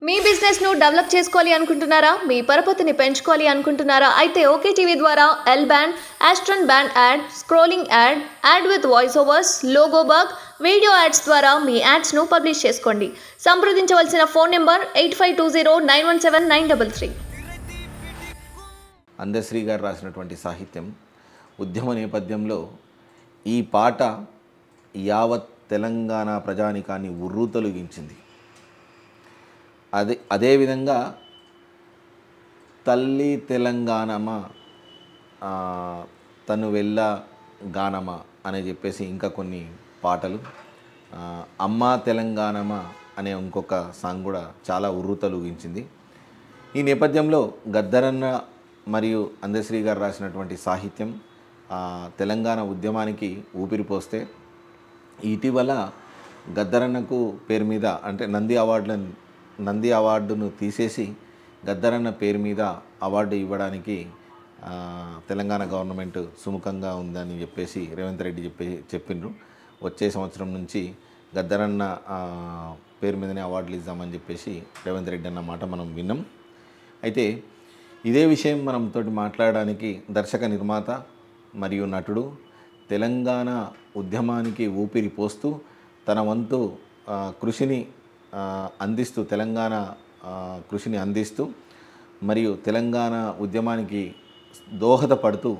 మీ business ను develop చేసుకోవాలి అనుకుంటున్నారా? మీ పరపతిని పెంచుకోవాలి అనుకుంటున్నారా? అయితే ఓకే టీవీ ద్వారా ఎల్ బ్యాండ్, ఆస్ట్రన్ band ad, scrolling ad, ad with voice overs, logo bug, video ads ద్వారా మీ యాడ్స్ ను పబ్లిష్ చేసుకోండి. సంప్రదించవలసిన ఫోన్ నెంబర్ 8520917933. అందశ్రీ గారు రాసినటువంటి సాహిత్యం ఉద్యమ నేపథ్యంలో ఈ పాట యావత్ తెలంగాణ ప్రజానికాన్ని ఉర్రూతలూగించింది. అదేవిధంగా తల్లి తెలంగాణమా తను వెళ్ళ గానమా అని చెప్పేసి ఇంకా కొన్ని పాటలు, అమ్మా తెలంగాణమా అనే ఇంకొక సాంగ్ కూడా చాలా ఉర్రూతలూగించింది. ఈ నేపథ్యంలో గద్దరన్న మరియు అందశ్రీ గారు రాసినటువంటి సాహిత్యం తెలంగాణ ఉద్యమానికి ఊపిరిపోస్తే ఇటీవల గద్దరన్నకు పేరు మీద అంటే నంది అవార్డును తీసేసి గద్దరన్న పేరు మీద అవార్డు ఇవ్వడానికి తెలంగాణ గవర్నమెంట్ సుముఖంగా ఉందని చెప్పేసి రేవంత్ రెడ్డి చెప్పిండ్రు. వచ్చే సంవత్సరం నుంచి గద్దరన్న పేరు మీదనే అవార్డులు ఇద్దామని చెప్పేసి రేవంత్ రెడ్డి అన్న మాట మనం విన్నాం. అయితే ఇదే విషయం తోటి మాట్లాడడానికి దర్శక నిర్మాత మరియు నటుడు తెలంగాణ ఉద్యమానికి ఊపిరి పోస్తూ తన వంతు కృషిని అందిస్తూ తెలంగాణ కృషిని అందిస్తూ మరియు తెలంగాణ ఉద్యమానికి దోహదపడుతూ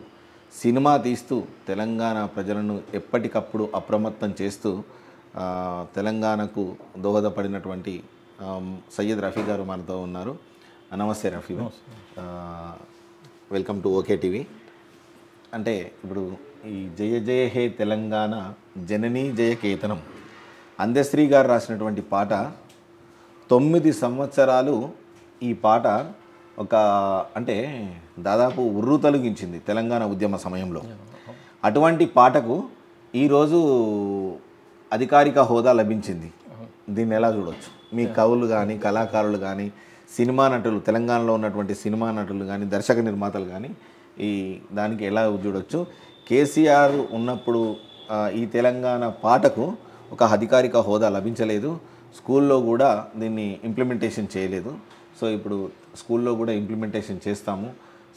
సినిమా తీస్తూ తెలంగాణ ప్రజలను ఎప్పటికప్పుడు అప్రమత్తం చేస్తూ తెలంగాణకు దోహదపడినటువంటి సయ్యద్ రఫీ గారు మనతో ఉన్నారు. నమస్తే Rafi, welcome to okay TV. అంటే ఇప్పుడు ఈ జయ జయ హే తెలంగాణ జననీ జయ కేతనం అందశ్రీ గారు రాసినటువంటి పాట 9 సంవత్సరాలు ఈ పాట అంటే దాదాపు ఉర్రూతలూగించింది తెలంగాణ ఉద్యమ సమయంలో. అటువంటి పాటకు ఈరోజు అధికారిక హోదా లభించింది. దీన్ని ఎలా చూడవచ్చు? మీ కవులు కానీ కళాకారులు కానీ సినిమా నటులు, తెలంగాణలో ఉన్నటువంటి సినిమా నటులు కానీ దర్శక నిర్మాతలు కానీ ఈ దానికి ఎలా చూడవచ్చు? కేసీఆర్ ఉన్నప్పుడు ఈ తెలంగాణ పాటకు ఒక అధికారిక హోదా లభించలేదు. స్కూల్లో కూడా దీన్ని ఇంప్లిమెంటేషన్ చేయలేదు. సో ఇప్పుడు స్కూల్లో కూడా ఇంప్లిమెంటేషన్ చేస్తాము.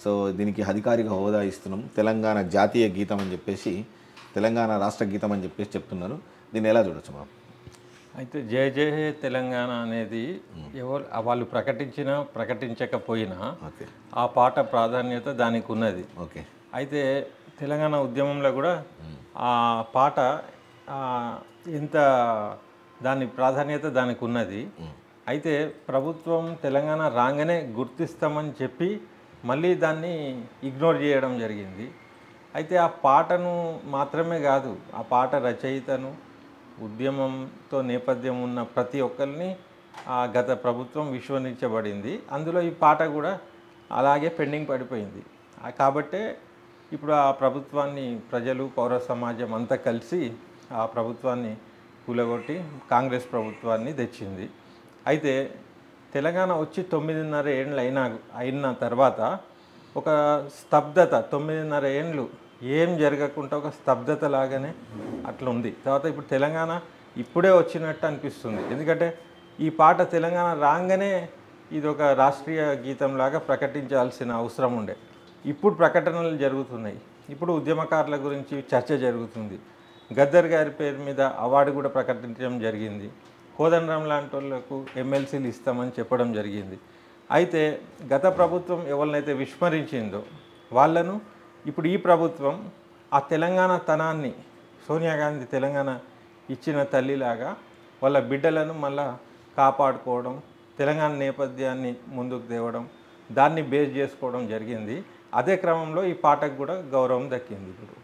సో దీనికి అధికారిక హోదా ఇస్తున్నాం, తెలంగాణ జాతీయ గీతం అని చెప్పేసి, తెలంగాణ రాష్ట్ర గీతం అని చెప్పేసి చెప్తున్నారు. దీన్ని ఎలా చూడవచ్చు మనం? అయితే జయ జయ హే తెలంగాణ అనేది వాళ్ళు ప్రకటించకపోయినా ఆ పాట ప్రాధాన్యత దానికి ఉన్నది. ఓకే. అయితే తెలంగాణ ఉద్యమంలో కూడా ఆ పాట ఎంత దాని ప్రాధాన్యత దానికి ఉన్నది. అయితే ప్రభుత్వం తెలంగాణ రాగానే గుర్తిస్తామని చెప్పి మళ్ళీ దాన్ని ఇగ్నోర్ చేయడం జరిగింది. అయితే ఆ పాటను మాత్రమే కాదు, ఆ పాట రచయితను, ఉద్యమంతో నేపథ్యం ఉన్న ప్రతి ఒక్కరిని గత ప్రభుత్వం విస్మరించబడింది. అందులో ఈ పాట కూడా అలాగే పెండింగ్ పడిపోయింది. కాబట్టే ఇప్పుడు ఆ ప్రభుత్వాన్ని ప్రజలు, పౌర సమాజం అంతా కలిసి ఆ ప్రభుత్వాన్ని కూలగొట్టి కాంగ్రెస్ ప్రభుత్వాన్ని తెచ్చింది. అయితే తెలంగాణ వచ్చి 9.5 ఏళ్ళు అయిన తర్వాత ఒక స్తబ్దత, 9.5 ఏళ్ళు ఏం జరగకుండా ఒక స్తబ్దత లాగానే అట్లా ఉంది. తర్వాత ఇప్పుడు తెలంగాణ ఇప్పుడే వచ్చినట్టు అనిపిస్తుంది. ఎందుకంటే ఈ పాట తెలంగాణ రాగానే ఇది ఒక రాష్ట్రీయ గీతంలాగా ప్రకటించాల్సిన అవసరం ఉండే. ఇప్పుడు ప్రకటనలు జరుగుతున్నాయి. ఇప్పుడు ఉద్యమకారుల గురించి చర్చ జరుగుతుంది. గద్దర్ గారి పేరు మీద అవార్డు కూడా ప్రకటించడం జరిగింది. కోదండరాం లాంటి వాళ్ళకు ఎమ్మెల్సీలు ఇస్తామని చెప్పడం జరిగింది. అయితే గత ప్రభుత్వం ఎవరినైతే విస్మరించిందో వాళ్ళను ఇప్పుడు ఈ ప్రభుత్వం ఆ తెలంగాణ తనాన్ని, సోనియా గాంధీ తెలంగాణ ఇచ్చిన తల్లిలాగా వాళ్ళ బిడ్డలను మళ్ళా కాపాడుకోవడం, తెలంగాణ నేపథ్యాన్ని ముందుకు తేవడం, దాన్ని బేస్ చేసుకోవడం జరిగింది. అదే క్రమంలో ఈ పాటకు కూడా గౌరవం దక్కింది. ఇప్పుడు